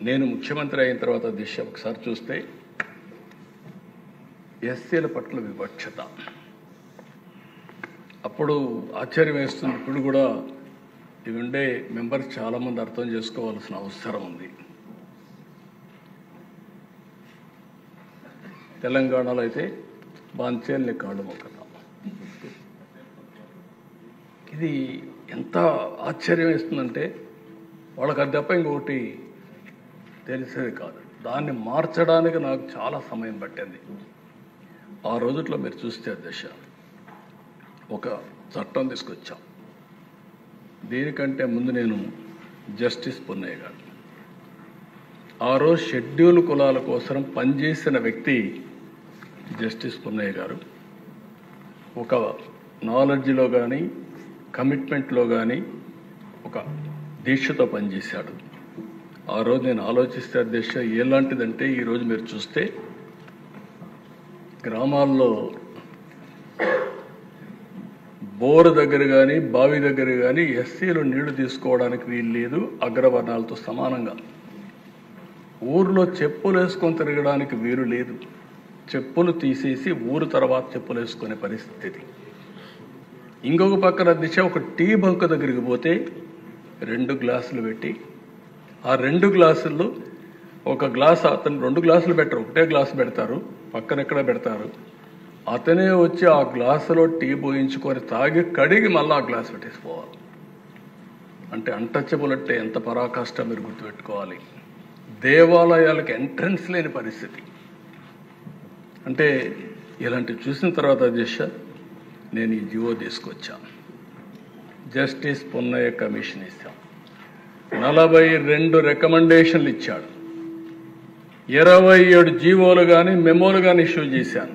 నేను ముఖ్యమంత్రి అయిన తర్వాత దిశ ఒకసారి చూస్తే ఎస్సీల పట్ల వివక్షత అప్పుడు ఆశ్చర్యం వేస్తుంది. ఇప్పుడు కూడా ఇవి ఉండే మెంబర్స్ చాలామంది అర్థం చేసుకోవాల్సిన అవసరం ఉంది. తెలంగాణలో అయితే బాంచేల్ని కాళ్ళు మొక్కతాం. ఇది ఎంత ఆశ్చర్యం వేస్తుందంటే వాళ్ళకి అది తప్ప ఇంకొకటి తెలిసేది కాదు. దాన్ని మార్చడానికి నాకు చాలా సమయం పట్టింది. ఆ రోజుట్లో మీరు చూస్తే దశ ఒక చట్టం తీసుకొచ్చాం. దీనికంటే ముందు నేను జస్టిస్ పున్నయ్య గారు, ఆ రోజు షెడ్యూల్ కులాల కోసం పనిచేసిన వ్యక్తి జస్టిస్ పున్నయ్య గారు. ఒక నాలెడ్జ్లో కానీ కమిట్మెంట్లో కానీ ఒక దీక్షతో పనిచేశాడు. ఆ రోజు నేను ఆలోచిస్తే దీక్ష ఎలాంటిదంటే ఈరోజు మీరు చూస్తే గ్రామాల్లో బోరు దగ్గర కానీ బావి దగ్గర కానీ ఎస్సీలు నీళ్లు తీసుకోవడానికి వీలు లేదు. అగ్రవర్ణాలతో సమానంగా ఊర్లో చెప్పులు వేసుకొని తిరగడానికి వీలు లేదు. చెప్పులు తీసేసి ఊరు తర్వాత చెప్పులు వేసుకునే పరిస్థితి. ఇంకొక పక్కన దిశ ఒక టీ బంక్ దగ్గరికి పోతే 2 గ్లాసులు పెట్టి ఆ 2 గ్లాసుల్లో ఒక గ్లాస్ అతను 2 గ్లాసులు పెట్టరు, ఒకటే గ్లాసు పెడతారు, పక్కన ఎక్కడ పెడతారు. అతనే వచ్చి ఆ గ్లాసులో టీ పోయించుకొని తాగి కడిగి మళ్ళీ ఆ గ్లాస్ పెట్టేసిపోవాలి. అంటే అన్టచబుల్ అంటే ఎంత పరాకాష్ట మీరు గుర్తుపెట్టుకోవాలి. దేవాలయాలకు ఎంట్రన్స్ లేని పరిస్థితి. అంటే ఇలాంటివి చూసిన తర్వాత దిశ నేను ఈ జీవో తీసుకొచ్చాను. జస్టిస్ పున్నయ్య కమిషన్ ఇస్తాం. 42 రికమెండేషన్లు ఇచ్చాడు. 27 జీవోలు కానీ మెమోలు కానీ ఇష్యూ చేశాను.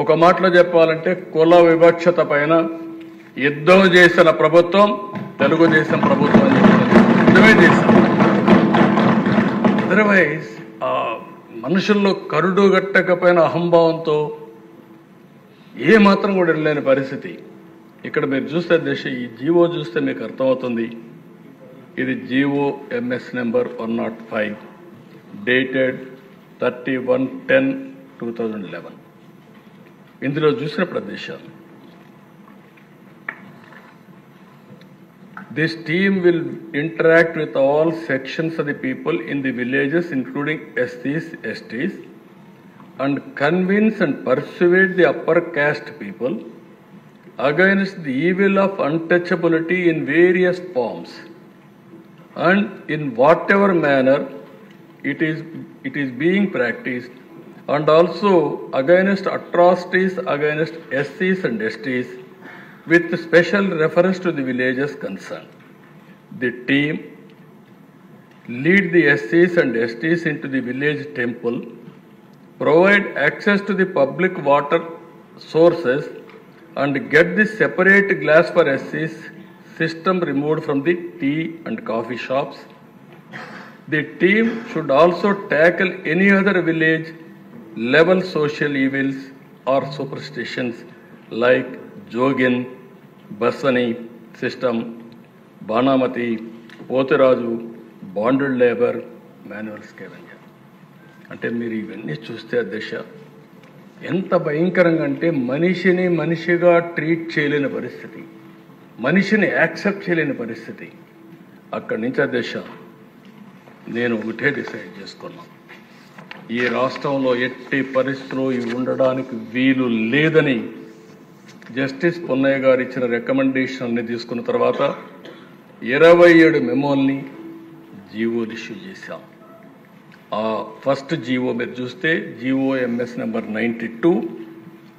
ఒక మాటలో చెప్పాలంటే కుల వివక్షత పైన యుద్ధం చేసిన ప్రభుత్వం తెలుగుదేశం ప్రభుత్వం అని యుద్ధమే చేశాం. అదర్వైజ్ ఆ మనుషుల్లో కరుడు గట్టకపోయిన అహంభావంతో ఏ మాత్రం కూడా వెళ్ళలేని పరిస్థితి. ఇక్కడ మీరు చూస్తే దశ ఈ జీవో చూస్తే మీకు అర్థమవుతుంది. ఇది జీవో ఎంఎస్ నెంబర్ 105 డేటెడ్ 31/10/2011. ఇందులో చూసిన ప్రదేశాలు This team will interact with all sections of the people in the villages, including SCs, STs, and convince and persuade the upper caste people against the evil of untouchability in various forms and in whatever manner it is being practiced, and also against atrocities against SCs and STs with special reference to the villages concerned. The team lead the SCs and STs into the village temple, provide access to the public water sources, and get the separate glass for SCs system removed from the tea and coffee shops. The team should also tackle any other village level social evils or superstitions like Jogin, Basani system, Banamati, Potiraju, bonded labor, manual scavenger. అంటే మీరు ఇవన్నీ చూస్తే దశ ఎంత భయంకరంగా అంటే మనిషిని మనిషిగా ట్రీట్ చేయలేని పరిస్థితి, మనిషిని యాక్సెప్ట్ చేయలేని పరిస్థితి. అక్కడి నుంచి ఆ దశ నేను ఒకటే డిసైడ్ చేసుకున్నాను. ఈ రాష్ట్రంలో ఎట్టి పరిస్థితుల్లో ఇవి ఉండడానికి వీలు లేదని జస్టిస్ పున్నయ్య గారు ఇచ్చిన రికమెండేషన్ అన్ని తీసుకున్న తర్వాత 27 మెమోల్ని జీవోలు ఇష్యూ చేశాం. ఆ ఫస్ట్ జీవో మీరు చూస్తే జీవో ఎంఎస్ నెంబర్ 92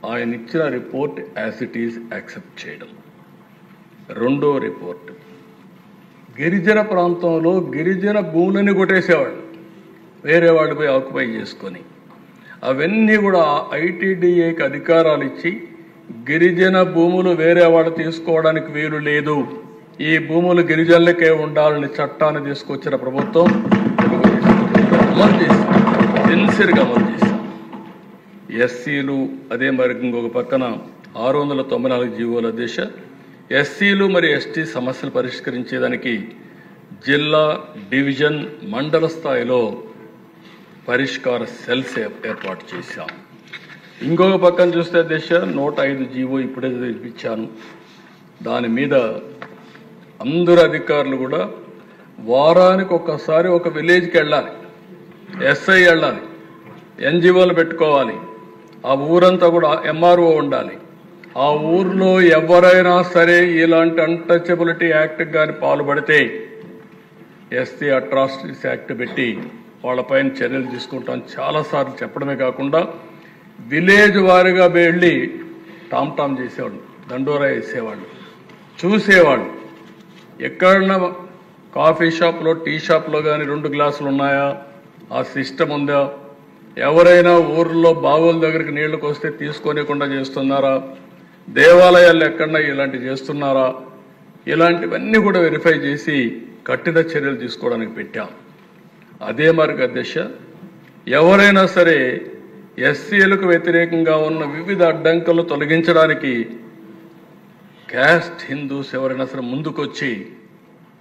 ఆయన ఇచ్చిన report as it is accept చేయడం. రెండో రిపోర్ట్ గిరిజన ప్రాంతంలో గిరిజన భూములని కొట్టేసేవాళ్ళు, వేరే వాళ్ళు పోయి ఆక్యుపై చేసుకొని అవన్నీ కూడా ఐటీడీఏకి అధికారాలు ఇచ్చి గిరిజన భూములు వేరే వాళ్ళు తీసుకోవడానికి వీలు లేదు, ఈ భూములు గిరిజనులకే ఉండాలని చట్టాన్ని తీసుకొచ్చిన ప్రభుత్వం అమలు చేశాం, సిన్సియర్గా అమలు చేశాం. ఎస్సీలు అదే మరి ఇంకొక పక్కన 694 జీవోల దిశ ఎస్సీలు మరి ఎస్టీ సమస్యలు పరిష్కరించేదానికి జిల్లా, డివిజన్, మండల స్థాయిలో పరిష్కార సెల్స్ ఏర్పాటు చేశాం. ఇంకొక పక్కన చూస్తే దిశ 105 జీవో ఇప్పుడే ఇప్పించాను. దాని మీద అందరు అధికారులు కూడా వారానికి ఒక్కసారి ఒక విలేజ్కి వెళ్ళాలి, ఎస్ఐ వెళ్ళాలి, ఎన్జిఓలు పెట్టుకోవాలి, ఆ ఊరంతా కూడా ఎంఆర్ఓ ఉండాలి. ఆ ఊర్లో ఎవరైనా సరే ఇలాంటి అన్టచబిలిటీ యాక్ట్ కానీ పాల్పడితే ఎస్సీ అట్రాసిటీస్ యాక్ట్ పెట్టి వాళ్ళపైన చర్యలు తీసుకుంటాం చాలాసార్లు చెప్పడమే కాకుండా విలేజ్ వారిగా వెళ్ళి టామ్ చేసేవాళ్ళు, దండోరా వేసేవాళ్ళు, చూసేవాళ్ళు. ఎక్కడన్నా కాఫీ షాప్లో, టీ షాప్లో కానీ 2 గ్లాసులు ఉన్నాయా, ఆ సిస్టమ్ ఉందా, ఎవరైనా ఊర్లో బావుల దగ్గరికి నీళ్లకు వస్తే తీసుకోనికుండా చేస్తున్నారా, దేవాలయాలు ఎక్కడన్నా ఇలాంటివి చేస్తున్నారా, ఇలాంటివన్నీ కూడా వెరిఫై చేసి కఠిన చర్యలు తీసుకోవడానికి పెట్టాం. అదే మరి అధ్యక్ష, ఎవరైనా సరే ఎస్సీలకు వ్యతిరేకంగా ఉన్న వివిధ అడ్డంకులు తొలగించడానికి క్యాస్ట్ హిందూస్ ఎవరైనా సరే ముందుకొచ్చి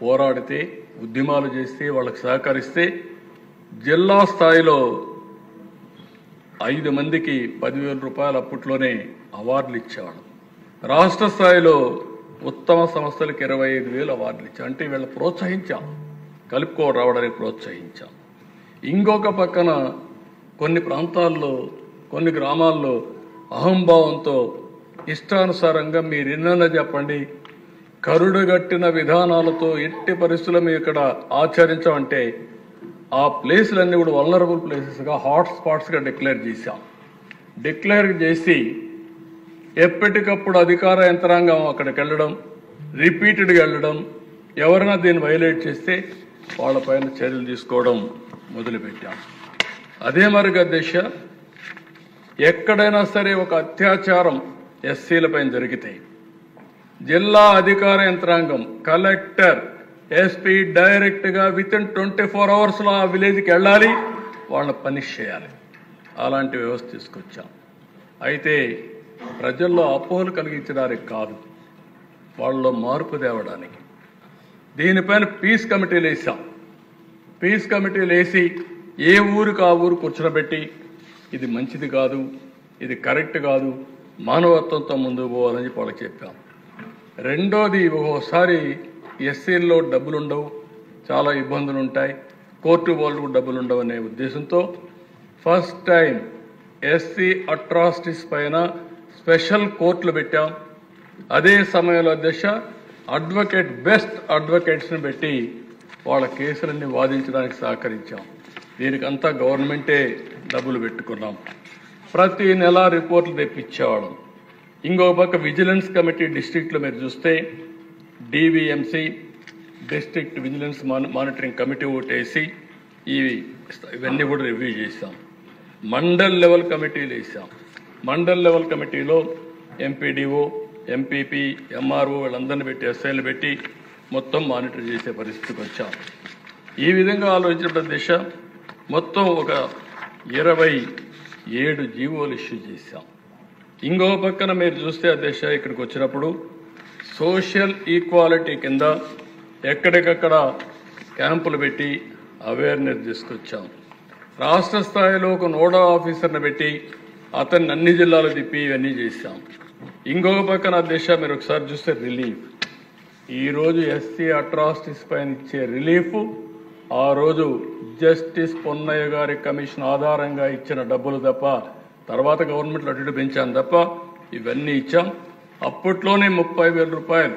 పోరాడితే, ఉద్యమాలు చేస్తే, వాళ్ళకి సహకరిస్తే జిల్లా స్థాయిలో 5 మందికి 10,000 రూపాయలు అప్పట్లోనే అవార్డులు ఇచ్చేవాడు. రాష్ట్ర స్థాయిలో ఉత్తమ సంస్థలకు 25,000 అవార్డులు ఇచ్చాం. అంటే వీళ్ళని ప్రోత్సహించాం, కలుపుకో రావడానికి ప్రోత్సహించాం. ఇంకొక పక్కన కొన్ని ప్రాంతాల్లో, కొన్ని గ్రామాల్లో అహంభావంతో ఇష్టానుసారంగా మీరు ఎన్నైనా చెప్పండి, కరుడుగట్టిన విధానాలతో ఎట్టి పరిస్థితుల్లో మేము ఇక్కడ ఆచరించామంటే ఆ ప్లేసులన్నీ కూడా వల్నరబుల్ ప్లేసెస్గా, హాట్ స్పాట్స్గా డిక్లేర్ చేశాం. డిక్లేర్ చేసి ఎప్పటికప్పుడు అధికార యంత్రాంగం అక్కడికి వెళ్ళడం, రిపీటెడ్గా వెళ్ళడం, ఎవరైనా దీన్ని వైలేట్ చేస్తే వాళ్ళపైన చర్యలు తీసుకోవడం మొదలుపెట్టాం. అదే మరి అధ్యక్ష, ఎక్కడైనా సరే ఒక అత్యాచారం ఎస్సీలపైన జరిగితే జిల్లా అధికార యంత్రాంగం, కలెక్టర్, ఎస్పీ డైరెక్ట్గా వితిన్ 24 అవర్స్లో ఆ విలేజ్కి వెళ్ళాలి, వాళ్ళని పనిష్ చేయాలి. అలాంటి వ్యవస్థ తీసుకొచ్చాం. అయితే ప్రజల్లో అపోహలు కలిగించడానికి కాదు, వాళ్ళలో మార్పు తేవడానికి. దీనిపైన పీస్ కమిటీలు వేసాం. పీస్ కమిటీలు వేసి ఏ ఊరికి ఆ ఊరు కూర్చోబెట్టి ఇది మంచిది కాదు, ఇది కరెక్ట్ కాదు, మానవత్వంతో ముందుకు పోవాలని చెప్పి వాళ్ళకి చెప్పాం. రెండోది, ఒక్కోసారి ఎస్సీల్లో డబ్బులు ఉండవు, చాలా ఇబ్బందులు ఉంటాయి, కోర్టు వాళ్ళు డబ్బులు ఉండవు అనే ఉద్దేశంతో ఫస్ట్ టైం ఎస్సీ అట్రాసిటీస్ పైన స్పెషల్ కోర్టులు పెట్టాం. అదే సమయంలో అధ్యక్ష అడ్వకేట్, బెస్ట్ అడ్వకేట్స్ని పెట్టి వాళ్ళ కేసులన్నీ వాదించడానికి సహకరించాం. దీనికంతా గవర్నమెంటే డబ్బులు పెట్టుకున్నాం. ప్రతి నెల రిపోర్ట్లు తెప్పించేవాళ్ళం. ఇంకొక పక్క విజిలెన్స్ కమిటీ డిస్ట్రిక్ట్లో మీరు చూస్తే DVMC, district vigilance monitoring committee ఓటేసి ఇవన్నీ కూడా రివ్యూ చేశాం. మండల్ లెవెల్ కమిటీలు వేసాం. మండల్ లెవెల్ కమిటీలో ఎంపీడీఓ, ఎంపీపీ, ఎంఆర్ఓ వీళ్ళందరినీ పెట్టి, ఎస్ఐలు పెట్టి మొత్తం మానిటర్ చేసే పరిస్థితికి వచ్చాం. ఈ విధంగా ఆలోచించిన దిశ మొత్తం ఒక 27 జీవోలు ఇష్యూ చేశాం. ఇంకో పక్కన మీరు చూస్తే అధ్యక్ష, ఇక్కడికి వచ్చినప్పుడు సోషల్ ఈక్వాలిటీ కింద ఎక్కడికక్కడ క్యాంపులు పెట్టి అవేర్నెస్ తీసుకొచ్చాం. రాష్ట్ర స్థాయిలో ఒక నోడా ఆఫీసర్ని పెట్టి అతన్ని అన్ని జిల్లాలు తిప్పి ఇవన్నీ చేశాం. ఇంకొక పక్కన అధ్యక్ష మీరు ఒకసారి చూస్తే రిలీఫ్, ఈరోజు ఎస్సీ అట్రాసిటీస్ పైన ఇచ్చే రిలీఫ్ ఆ రోజు జస్టిస్ పొన్నయ్య గారి కమిషన్ ఆధారంగా ఇచ్చిన డబ్బులు తప్ప, తర్వాత గవర్నమెంట్లో అటు పెంచాను తప్ప ఇవన్నీ ఇచ్చాం. అప్పట్లోనే 30,000 రూపాయలు,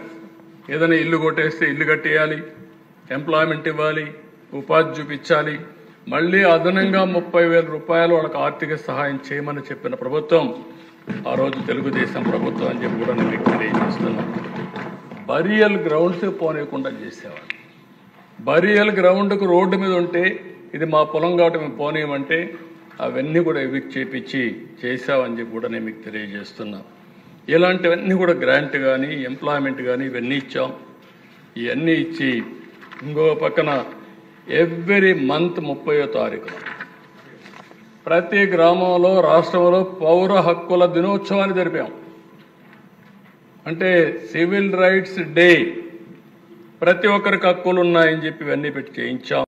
ఏదైనా ఇల్లు కొట్టేస్తే ఇల్లు కట్టేయాలి, ఎంప్లాయ్మెంట్ ఇవ్వాలి, ఉపాధి చూపించాలి, మళ్ళీ అదనంగా 30,000 రూపాయలు వాళ్ళకి ఆర్థిక సహాయం చేయమని చెప్పిన ప్రభుత్వం ఆ రోజు తెలుగుదేశం ప్రభుత్వం అని చెప్పి కూడా నేను తెలియజేస్తున్నాను. బరియల్ గ్రౌండ్స్ పోనీయకుండా చేసేవాడు. బరియల్ గ్రౌండ్కు రోడ్డు మీద ఉంటే ఇది మా పొలం కాబట్టి మేము పోనీయమంటే అవన్నీ కూడా ఎవిక్ట్ చేపించి చేసామని చెప్పి కూడా నేను మీకు తెలియజేస్తున్నా. ఇలాంటివన్నీ కూడా గ్రాంట్ కానీ, ఎంప్లాయ్మెంట్ కానీ ఇవన్నీ ఇచ్చాం. ఇవన్నీ ఇచ్చి ఇంకో పక్కన ఎవ్రీ మంత్ 30వ తారీఖున ప్రతి గ్రామంలో, రాష్ట్రంలో పౌర హక్కుల దినోత్సవాన్ని జరిపాం. అంటే సివిల్ రైట్స్ డే ప్రతి ఒక్కరికి హక్కులు ఉన్నాయని చెప్పి ఇవన్నీ పెట్టి చేయించాం.